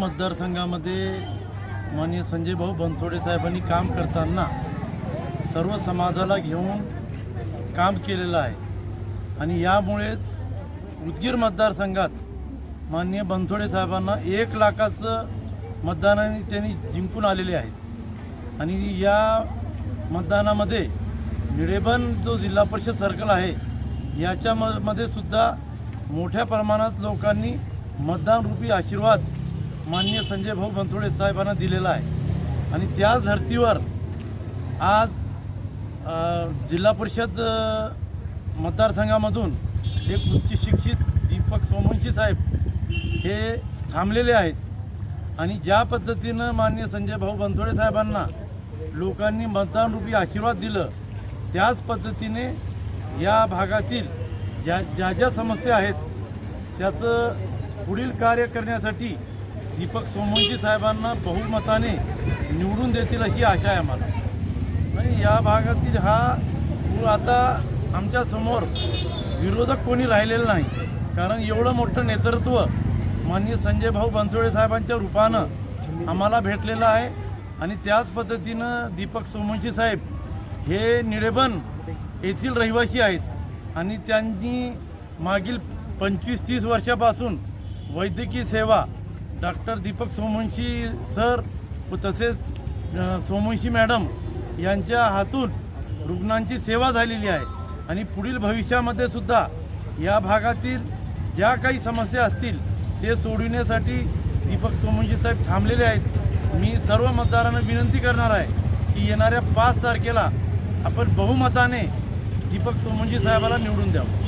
मतदारसंघामध्ये माननीय संजय भाऊ बनसोडे साहेबांनी काम करताना सर्व समाजाला घेऊन काम केलेलं आहे आणि यामुळेच उदगीर मतदारसंघात माननीय बनसोडे साहेबांना 1 लाखाचं मतदानाने त्यांनी जिंकून आलेले आहेत। आणि या मतदानामध्ये निळेबन जो जिल्हा परिषद सर्कल आहे याच्यामध्ये सुद्धा मोठ्या प्रमाणात लोकांनी मतदानरूपी आशीर्वाद माननीय संजय भाऊ बनसोडे साहेबांना दिलेला आहे। आणि त्याच धर्तीवर आज जिल्हा परिषद मतदारसंघामधून एक उच्च शिक्षित दीपक सोमवंशी साहेब हे थांबलेले आहेत आणि ज्या पद्धतीनं माननीय संजय भाऊ बनसोडे साहेबांना लोकांनी मतदानरूपी आशीर्वाद दिलं त्याच पद्धतीने या भागातील ज्या समस्या आहेत त्याचं पुढील कार्य करण्यासाठी दीपक सोमवंशी साहेबांना बहुमताने निवडून देतील अशी आशा आहे आम्हाला। आणि या भागातील आता आमच्या समोर विरोधक कोणी राहिलेलं नाही, कारण एवढं मोठं नेतृत्व माननीय संजय भाऊ बनसोडे साहेबांच्या रूपानं आम्हाला भेटलेलं आहे। आणि त्याच पद्धतीनं दीपक सोमवंशी साहेब हे निळेबन येथील रहिवासी आहेत आणि त्यांनी मागील 25-30 वर्षापासून वैद्यकीय सेवा डॉक्टर दीपक सोमवंशी सर व तसेच सोमवंशी मॅडम यांच्या हातून रुग्णांची सेवा झालेली आहे। आणि पुढील भविष्यामध्ये सुद्धा या भागातील ज्या काही समस्या असतील ते सोडविण्यासाठी दीपक सोमवंशी साहेब थांबलेले आहेत। मी सर्व मतदारांना विनंती करणार आहे की येणाऱ्या 5 तारखेला आपण बहुमताने दीपक सोमवंशी साहेबाला निवडून द्यावं।